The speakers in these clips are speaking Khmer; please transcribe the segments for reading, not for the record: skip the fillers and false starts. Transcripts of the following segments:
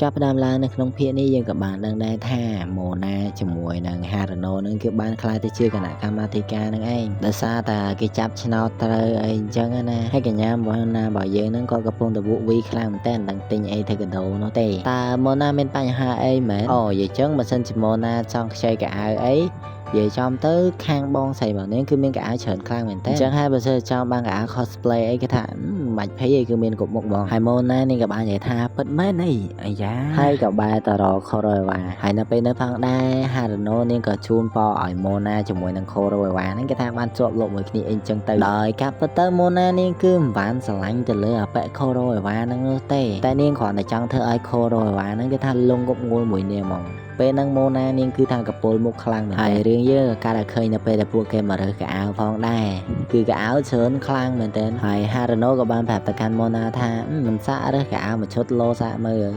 ចាប់ផ្ដើមឡើងនៅក្នុងភាគនេះយើងក៏បានដឹងដែរថាម៉ូណាជាមួយនឹងហារ៉ាណូនឹងគឺបានខ្លាយទៅជាគណៈកម្មាធិការនឹងឯងដោយសារតែគេចាប់ឆ្នោតត្រូវអីអញ្ចឹងណាហើយកញ្ញាម៉ូណារបស់យើងនឹងក៏កំពុងតែវក់វីខ្លាំងមែនតើដឹងទិញអីទៅកដោនោះទេតើម៉ូណាមានបញ្ហាអីមែនអូនិយាយចឹងបើសិនជាម៉ូណាចង់ខ្ចីកៅអៅអីនិយាយចំទៅខាងបងស្រីរបស់នាងគឺមានកៅអៅច្រើនខ្លាំងមែនតើអញ្ចឹងហើយបើសិនចង់បានកៅអៅ cosplay អីគេថាមិនបាច់ភ័យអីគឺមានគ្រប់មុខបងហើយម៉ូណានាងក៏បាននិយាយថាពិតមែនអីអាយ៉ាហើយក៏បែរទៅរកខូរ៉ូអេវ៉ាហើយនៅពេលនៅផងដែរហារ៉ាណូនាងក៏ជូនពរឲ្យម៉ូណាជាមួយនឹងខូរ៉ូអេវ៉ាហ្នឹងគេថាបានជាប់លោកមួយគ្នាអីចឹងទៅដោយកាប់ទៅម៉ូណានាងគឺមិនបានស្រឡាញ់ទៅលើអបិខូរ៉ូអេវ៉ាហ្នឹងទេតែនាងគ្រាន់តែចង់ធ្វើឲ្យខូរ៉ូអេវ៉ាហ្នឹងគេថាលងគប់ងួលមួយនាងហ្មងពេលហ្នឹងម៉ូណានាងគឺថាកពុលមុខខ្លាំងមែនហើយរឿងយើងក៏កាត់ឲ្យឃើញនៅពេលដែលពួកគេមករើសកៅអៅផងដែរគឺកៅអៅច្រើនខ្លាំងមែនតើហើយហារ៉ាណូក៏បានប្រាប់ទៅកាន់ម៉ូណាថាមិនសាក់រើសកៅអៅមួយឈុតលោសាក់មើល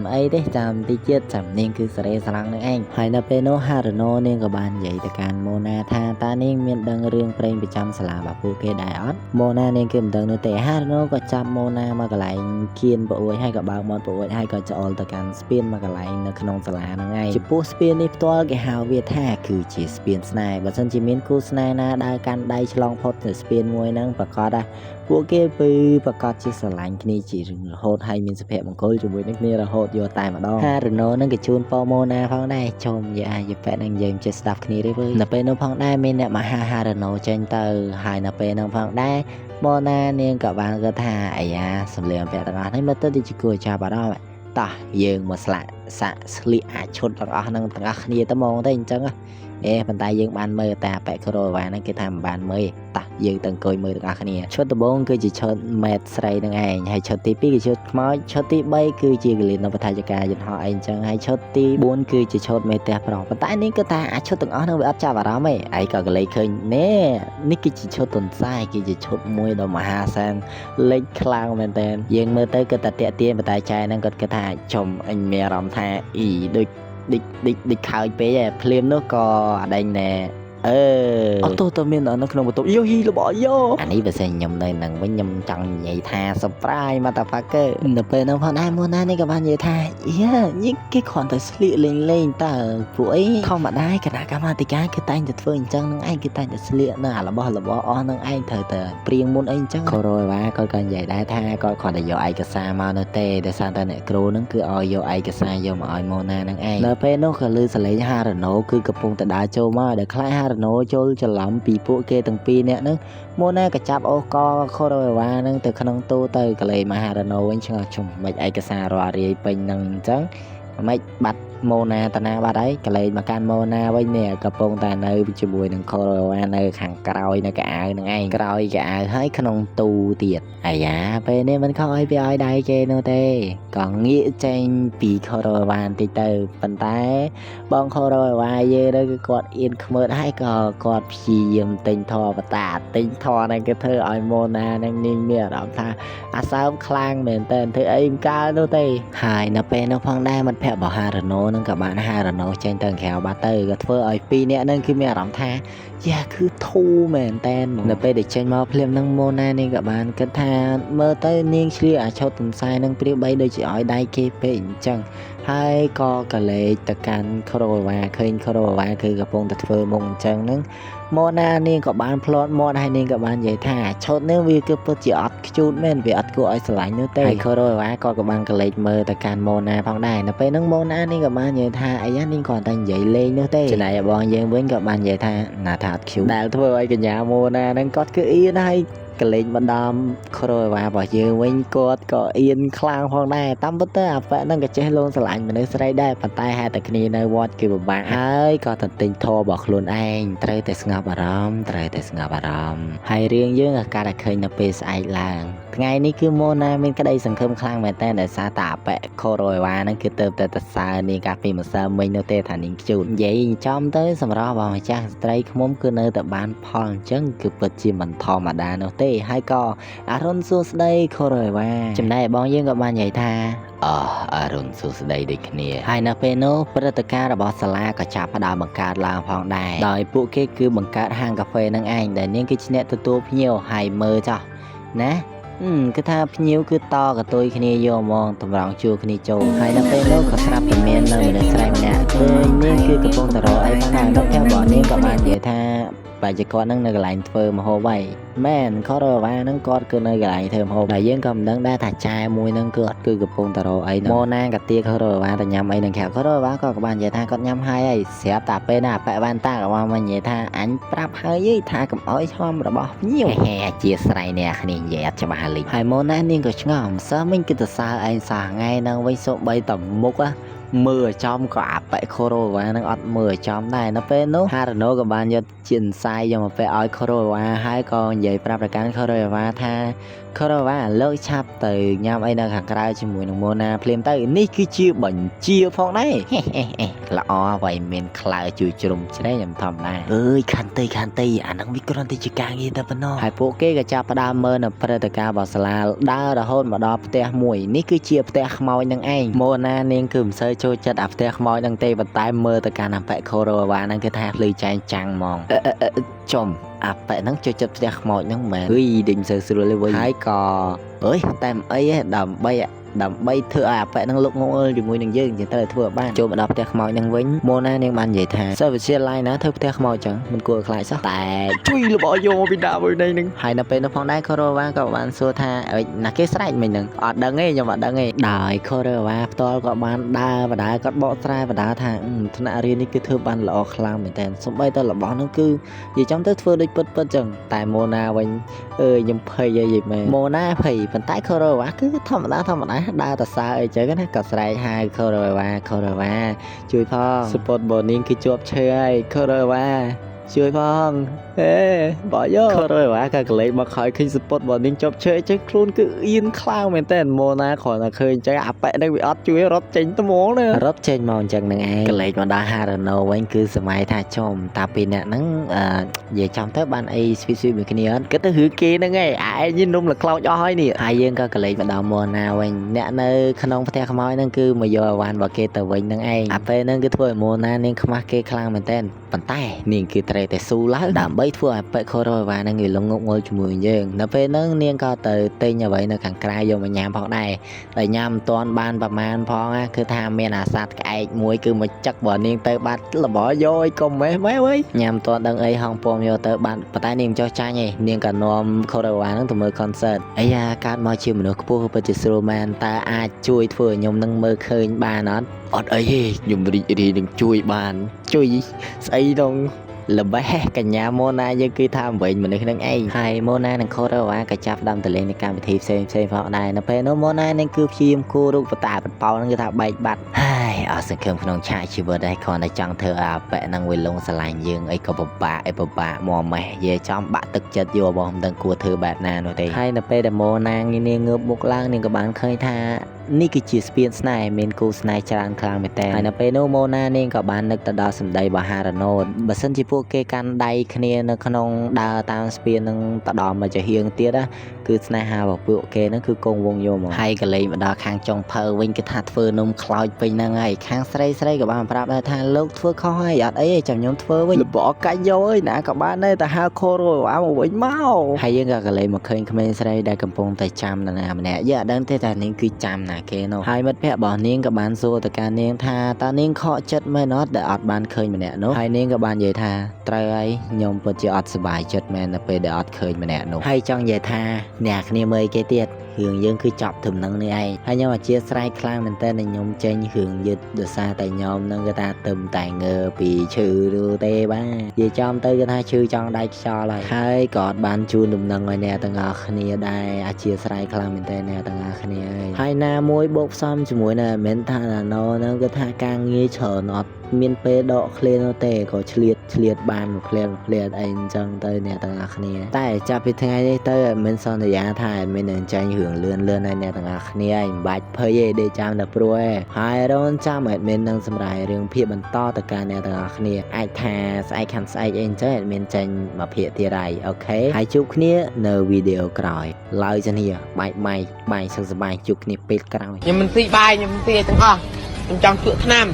មិនអីទេចាំតិចទៀតចាំនាងគឺសេរីស្រង់នឹងឯងហើយនៅពេលនោះហារ៉ាណូនាងក៏បាននិយាយទៅកាន់ម៉ូណាថាតើនាងមានដឹងរឿងព្រេងប្រចាំសាលារបស់ពួកគេដែរអត់ម៉ូណានាងគឺមិនដឹងនោះទេហារ៉ាណូក៏ចាប់ម៉ូណាមកកន្លែងគៀនប្រួយហើយក៏បើកមាត់ប្រួយហើយក៏ច្អល់ទៅកាន់ស្ពានមកកន្លែងនៅក្នុងសាលាហ្នឹងឯងចំពោះស្ពាននេះផ្ទាល់គេហៅវាថាគឺជាស្ពានស្នេហ៍បើសិនជាមានគូស្នេហ៍ណាដើរកាន់ដៃឆ្លងផុតទៅស្ពានមួយហ្នឹងប្រកាសថាពួកគេគឺប្រកាសជាស្រឡាញ់គ្នាជារឿងរហូតហើយមានសុភមង្គលជាមួយនឹងគ្នារហូតយកតែម្ដងហារ៉ាណូនឹងក៏ជូនប៉ម៉ូណាផងដែរជុំយាប៉ែនឹងយើងចេះស្ដាប់គ្នាទេវើនៅពេលនោះផងដែរមានអ្នកមកហារ៉ាណូចេញទៅហើយនៅពេលនោះផងដែរម៉ូណានាងក៏បានគាត់ថាអាយ៉ាសម្លៀកបំពាក់ទាំងអស់នេះមើលទៅដូចជាគួរចាប់អារម្មណ៍តោះយើងមកសាក់ស្លៀកអាឈុតទាំងអស់ហ្នឹងទាំងអស់គ្នាទៅហ្មងទៅអញ្ចឹងប៉ុន្តែយើងបានមើលតែអបិខូរ៉ូវ៉ាហ្នឹងគេថាមិនបានមើលតោះយើងទៅអង្គុយមើលទាំងអស់គ្នាឈុតដំបូងគឺជាឈុតម៉ែតស្រីនឹងឯងហើយឈុតទី2គឺឈុតខ្មោចឈុតទី3គឺជាកលៀននៅបឋាយិកាយន្តហោះអីអញ្ចឹងហើយឈុតទី4គឺជាឈុតមេផ្ទះប្រុសប៉ុន្តែនេះគឺថាអាឈុតទាំងអស់ហ្នឹងវាអត់ចាប់អារម្មណ៍ឯងក៏កលេចឃើញនេះគឺជាឈុតទន្សាយគឺជាឈុតមួយដ៏មហាសាលលេចខ្លាំងមែនតើយើងមើលទៅគឺតែតាក់ទាញប៉ុន្តែចែហ្នឹងគាត់គិតថាចំអញមានអារម្មណ៍ថាដូចខើចពេកភ្លាមនោះក៏អដេញណែអត់ទៅមាននៅក្នុងបន្ទប់យោហ៊ីរបស់យោអានេះបើសិនខ្ញុំនៅនឹងវិញខ្ញុំចង់និយាយថា surprise motherfucker នៅពេលនោះផងដែរម៉ូណានេះក៏បាននិយាយថានេះគេគ្រាន់តែស្លៀកលេងតើពួកអីធម្មតាគណៈកម្មាធិការគឺតែងតែធ្វើអញ្ចឹងនឹងឯងគឺតែងតែស្លៀកនៅរបស់អស់នឹងឯងត្រូវតែព្រៀងមុនអីអញ្ចឹងខូរ៉ូវ៉ាគាត់ក៏និយាយដែរថាគាត់គ្រាន់តែយកឯកសារមកនៅទេដោយសារតែអ្នកគ្រូនឹងគឺឲ្យយកឯកសារយកមកឲ្យម៉ូណានឹងឯងនៅពេលនោះក៏ឮសលេងហារ៉ាណូគឺកំពុងតែដើរចូលមកដែលខ្លាចហារ៉ាណូចូលច្រឡំពីពួកគេទាំងពីរនាក់ហ្នឹងម៉ូណាក៏ចាប់អូសកខូរ៉ូអេវ៉ាហ្នឹងទៅក្នុងទូទៅកលេមកហារ៉ាណូវិញឆ្ងល់ជុំមិនឯកសាររាល់រាយពេញហ្នឹងអញ្ចឹងមិនបាត់ម៉ូណាតាណាបាត់ហើយកលេមកកាន់ម៉ូណាវិញនេះកំពុងតែនៅជាមួយនឹងខូរ៉ូអេវ៉ានៅខាងក្រោយនៅកៅអៅហ្នឹងឯងក្រោយកៅអៅហើយក្នុងទូទៀតអាយ៉ាពេលនេះមិនខំឲ្យវាឲ្យដៃគេនោះទេក៏ងាកចេញពីខូរ៉ូអេវ៉ាបន្តិចទៅប៉ុន្តែបងខូរ៉ូអេវ៉ាយើងទៅគឺគាត់អៀនខ្មើតហើយក៏គាត់ព្យាយាមទិញធរបតាទិញធរហ្នឹងគេធ្វើឲ្យម៉ូណាហ្នឹងនាងមានអារម្មណ៍ថាអាសើមខ្លាំងមែនតើធ្វើអីមិនកើតនោះទេហើយនៅពេលនោះផងដែរមិត្តភក្តិរបស់ហារ៉ាណូនឹងក៏បានហារ៉ាណូចេញទៅក្រៅបាត់ទៅក៏ធ្វើឲ្យពីរនាក់ហ្នឹងគឺមានអារម្មណ៍ថាយ៉ាគឺធូរមែនតែននៅពេលដែលចេញមកភ្លាមហ្នឹងម៉ូណានាងក៏បានគិតថាមើលទៅនាងឆ្លៀកអាឈុតទន្សាយនឹងព្រាបបីដូចជាឲ្យដៃគេពេកអញ្ចឹងហើយក៏កលេចទៅកាន់ខូរ៉ូវ៉ាឃើញខូរ៉ូវ៉ាគឺកំពុងតែធ្វើមុខអញ្ចឹងហ្នឹងម៉ូណានាងក៏បានផ្លាត់មាត់ហើយនាងក៏បាននិយាយថាឈុតនេះវាគឺពិតជាអត់ខ្ជូតមែនវាអត់គួរឲ្យស្រឡាញ់នោះទេហើយខូរ៉ូវ៉ាក៏បានកលេចមើលទៅកាន់ម៉ូណាផងដែរនៅពេលហ្នឹងម៉ូណានាងក៏បាននិយាយថាអាយ៉ានាងគ្រាន់តែនិយាយលេងនោះទេចំណែកបងយើងវិញក៏បាននិយាយថាណាថាអត់ខ្ជូតដែលធ្វើឲ្យកញ្ញាម៉ូណាហ្នឹងគាត់គឺអៀនហើយកលេចម្ដងខូរ៉ូវ៉ារបស់យើងវិញគាត់ក៏អៀនខ្លាំងផងដែរតាមពិតទៅអាប៉ែហ្នឹងក៏ចេះលងស្រឡាញ់មនុស្សស្រីដែរប៉ុន្តែហេតុតែគ្នានៅវត្តគឺពិបាកហើយក៏ទន្ទិញធម៌របស់ខ្លួនឯងត្រូវតែស្ងប់អារម្មណ៍ហើយរឿងយើងក៏កាត់ឲ្យឃើញនៅពេលស្អែកឡើងថ្ងៃនេះគឺម៉ូណាមានក្តីសង្ឃឹមខ្លាំងមែនតើដោយសារតែអបិខូរ៉ូវ៉ាហ្នឹងគឺទៅតែសើនាងកាលពីម្សិលមិញនោះទេថានាងខ្ជូតនិយាយចំទៅសម្រាប់របស់ម្ចាស់ស្ត្រីឃ្មុំគឺនៅតែបានផលអញ្ចឹងគឺពិតជាមិនធម្មតានោះទេហើយក៏អរុនសួស្តីខូរ៉ូវ៉ាចំណែកបងយើងក៏បាននិយាយថាអរុនសួស្តីដូចគ្នាហើយនៅពេលនោះព្រឹត្តិការណ៍របស់សាលាក៏ចាប់ផ្ដើមបង្កើតឡើងផងដែរដោយពួកគេគឺបង្កើតហាងកាហ្វេនឹងឯងដែលនាងគឺជាអ្នកទទួលភ្ញៀវហើយមើលចោះណា គឺថាភ្ញៀវគឺតកតុយគ្នាយកហ្មងតម្រង់ជួគ្នាចូលហើយនៅពេលនោះក៏ស្រាប់តែមាននៅមនុស្សស្រីម្នាក់ឃើញនាងគឺកំពុងតែរកអីផងដែរនៅផ្ទះរបស់នាងក៏បាននិយាយថាបែរជាគាត់នឹងនៅកន្លែងធ្វើម្ហូបហើយមែនខរវ៉ានឹងគាត់គឺនៅកន្លែងធ្វើម្ហូបហើយយើងក៏មិនដឹងដែរថាចែមួយនឹងគឺអត់គឺកំពុងតែរកអីម៉ូណាក៏ទាខរវ៉ាទៅញ៉ាំអីនឹងខរវ៉ាក៏បាននិយាយថាគាត់ញ៉ាំហើយស្រាប់តែពេលណាប៉ែវ៉ាន់តាក៏បាននិយាយថាអញប្រាប់ហើយថាកុំអោយឈំរបស់ភ្ញៀវហេអជាស្រ័យអ្នកគ្នានិយាយអត់ច្បាស់លេចហើយម៉ូណានាងក៏ឆ្ងល់សោះមិញគឺទៅសើឯងសោះថ្ងៃហ្នឹងវិញសូបីតមុខមើលចំក៏អាប៉ែខូរ៉ូវ៉ានឹងអត់មើលចំដែរនៅពេលនោះហារ៉ាណូក៏បានយកជាសាយយកមកពេលឲ្យខូរ៉ូវ៉ាហើយក៏និយាយប្រាប់ប្រកាន់ខូរ៉ូវ៉ាថាខូរ៉ូវ៉ាលើកឆាប់ទៅញ៉ាំអីនៅខាងក្រៅជាមួយនឹងម៉ូណាភ្លាមទៅនេះគឺជាបញ្ជាផងដែរល្អអ្វីមានខ្លើជួយជ្រុំជ្រែងខ្ញុំធម្មតាអើយខាន់ទីអានឹងវាគ្រាន់តែជាការងារតែប៉ុណ្ណោះហើយពួកគេក៏ចាប់ផ្ដើមមើលនៅព្រឹត្តិការណ៍របស់សាលាដើររហូតមកដល់ផ្ទះមួយនេះគឺជាផ្ទះខ្មោចនឹងឯងម៉ូណានាងគឺមិនសូវចូលចិត្តអាផ្ទះខ្មោចនឹងទេប៉ុន្តែមើលទៅកាន់អាប៉ែខូរ៉ូវ៉ាហ្នឹងគឺថាភ្លឺចែងចាំងហ្មងចំអាប៉ែហ្នឹងចូលចិត្តផ្ទះខ្មោចហ្នឹងមែនដេញសើស្រួលវិញហើយក៏តែអីដើម្បីធ្វើឲ្យអាប៉ែហ្នឹងលុកងល់ជាមួយនឹងយើងទៅធ្វើឲ្យបានចូលមកដល់ផ្ទះខ្មោចហ្នឹងវិញម៉ូណានាងបាននិយាយថាសិស្សវិទ្យាល័យណាធ្វើផ្ទះខ្មោចចឹងមិនគួរខ្លាចសោះតែជួយរបស់យកពីដាក់មួយនេះហើយនៅពេលនោះផងដែរខូរ៉ូវ៉ាក៏បានសួរថាណាគេស្រែកមិញហ្នឹងអត់ដឹងទេខ្ញុំអត់ដឹងទេដោយខូរ៉ូវ៉ាផ្ទាល់ក៏បានដើរបដាគាត់បកស្រាយបដាថាថ្នាក់រៀននេះគឺធ្វើបានល្អខ្លាំងមែនតើសូម្បីតែរបស់ហ្នឹងគឺនិយាយចំទៅធ្វើដូចពិតចឹងតែម៉ូណាវិញខ្ញុំភ័យយីមែនម៉ូណាភ័យប៉ុន្តែខូរ៉ូវ៉ាគឺធម្មតាដើរតសើអីចឹងណាក៏ស្រែកហៅខូរ៉ូវ៉ាជួយផងសពតបូនីងគឺជាប់ឈើហើយខូរ៉ូវ៉ាជួយផងបើយកខូរ៉ូវ៉ាក៏កលេចមកខ້ອຍឃើញសពតបូនីងជាប់ឈើចឹងខ្លួនគឺអៀនខ្លាំងមែនតើម៉ូណាគ្រាន់តែឃើញចឹងអាប៉ែនេះវាអត់ជួយរត់ចេញត្មងណារត់ចេញមកអញ្ចឹងហ្នឹងឯងកលេចមកដល់ហារ៉ាណូវិញគឺសម័យថាចំតាពីអ្នកហ្នឹងនិយាយចំទៅបានអីស្វីមួយគ្នាអត់គិតទៅរឿងគេហ្នឹងឯងឯងនំលក្លោចអស់ហើយនេះហើយយើងក៏កលេចមកដល់ម៉ូណាវិញអ្នកនៅក្នុងផ្ទះខ្មោចហ្នឹងគឺមកយកអវ៉ាន់របស់គេទៅវិញហ្នឹងឯងអាពេលហ្នឹងគឺធ្វើឲ្យម៉ូណានាងខ្មាស់គេខ្លាំងមែនតើប៉ុន្តែនាងគឺត្រូវតែស៊ូឡើងដើម្បីធ្វើឲ្យប៉ែខូរ៉ូវ៉ាហ្នឹងវាលងងល់ជាមួយយើងនៅពេលហ្នឹងនាងក៏ទៅទិញអ្វីនៅខាងក្រៅយកមកញ៉ាំផងដែរតែញ៉ាំមិនទាន់បានប្រមាណផងគឺថាមានអាសាតក្អែកមួយគឺមកចឹករបស់នាងទៅបាត់របស់យកឲ្យកុំម៉េះញ៉ាំមិនទាន់ដឹងអីហងពំយកទៅបាត់ប៉ុន្តែនាងចោះចាញ់ឯងនាងក៏នាំខូរ៉ូវ៉ាហ្នឹងទៅមើល concert អាយ៉ាកើតមកជាមនុស្សខ្ពស់ពិតជាស្រួលមែនតើអាចជួយធ្វើឲ្យខ្ញុំនឹងមើលឃើញបានអត់អីទេខ្ញុំរីករាយនឹងជួយបានជួយស្អីដងល្បេះកញ្ញាម៉ូណាយើងគឺថាវិញមនុស្សនឹងឯងហើយម៉ូណានិងខូរ៉ូវ៉ាក៏ចាប់ដើមទៅលេងในកម្មវិធីផ្សេងផងដែរនៅពេលនោះម៉ូណានឹងគឺព្យាយាមគូរូបតាបប៉ោនឹងគឺថាបែកបាត់ហើយអស់សង្ឃឹមក្នុងឆាកជីវិតដែរគ្រាន់តែចង់ធ្វើអាប៉ែនឹងវាលងស្រឡាញ់យើងអីក៏ពិបាកមកម៉េះយាយចំបាក់ទឹកចិត្តយកបងមិនដឹងគួរធ្វើបែបណានោះទេហើយនៅពេលដែលម៉ូណានាងងើបមុខឡើងនាងក៏បានឃើញថានេះគឺជាស្ពានស្នេហ៍មានគូស្នេហ៍ច្រើនខ្លាំងមែនតើហើយនៅពេលនោះម៉ូណានាងក៏បាននឹកទៅដល់សម្ដីរបស់ហារ៉ាណូបើសិនជាពួកគេកាន់ដៃគ្នានៅក្នុងដើរតាមស្ពាននឹងទៅដល់មកជាហៀងទៀតណាគឺស្នេហារបស់ពួកគេហ្នឹងគឺគង់វង្សយកមកហើយកលេងមកដល់ខាងចុងភៅវិញគេថាធ្វើនំខ្លោចពេញហ្នឹងហើយខាងស្រីក៏បានប្រាប់ដែរថាលោកធ្វើខុសហើយអត់អីទេចាំខ្ញុំធ្វើវិញលបកាច់យកអើយណាក៏បានដែរតែហៅខូរ៉ូវ៉ាមកវិញមកហើយយើងក៏កលេងមកឃើញក្មេងស្រីដែលកំពុងតែចាំនរណាម្នាក់យើងអត់ដឹងទេថានាងគឺចាំណាគេនោះហើយមិត្តភក្តិរបស់នាងក៏បានសួរទៅកាន់នាងថាតើនាងខកចិត្តមែនអត់ដែលអត់បានឃើញម្នាក់នោះហើយនាងក៏បាននិយាយថាត្រូវហើយខ្ញុំពិតជាអត់សប្បាយចិត្តមែននៅពេលដែលអត់ឃើញម្នាក់នោះហើយចង់និយាយថាអ្នកគ្នាមើលគេទៀតរឿងយើងគឺចប់ត្រឹមហ្នឹងនេះឯងហើយខ្ញុំអធិស្ឋានខ្លាំងមែនតើខ្ញុំចេញរឿងយឺតដោយសារតែខ្ញុំនឹងគេថាទឹមតែងើពីឈឺឬទេបាទនិយាយចំទៅគេថាឈឺចង់ដៃខ្យល់ហើយក៏អត់បានជូនដំណឹងឲ្យអ្នកទាំងអស់គ្នាដែរអធិស្ឋានខ្លាំងមែនតើអ្នកទាំងអស់គ្នាហើយណាមួយបូកផ្សំជាមួយនៅមិនថាណូហ្នឹងគេថាការងារច្រើនអត់មានពេលដកឃ្លាននោះទេក៏ឆ្លៀតបានមួយឃ្លាតអីអញ្ចឹងទៅអ្នកទាំងអស់គ្នាតែចាប់ពីថ្ងៃនេះទៅមិនសន្យាថាមិននឹងចាញ់រឿងលឿនឲ្យអ្នកទាំងអស់គ្នាឯងមិនបាច់ភ័យទេដេកចាំតែព្រោះឯងហើយរនចាំអត់មាននឹងសម្រាប់រឿងភាពបន្តទៅកាន់អ្នកទាំងអស់គ្នាអាចថាស្អែកខាងស្អែកអីអញ្ចឹងអត់មានចាញ់មកភាគទៀតហើយអូខេហើយជួបគ្នានៅវីដេអូក្រោយឡើយចានេះបាយសុខសប្បាយជួបគ្នាពេលក្រោយខ្ញុំមិនស៊ីបាយខ្ញុំស៊ីទាំងអស់ខ្ញុំចង់ជក់ថ្នាំ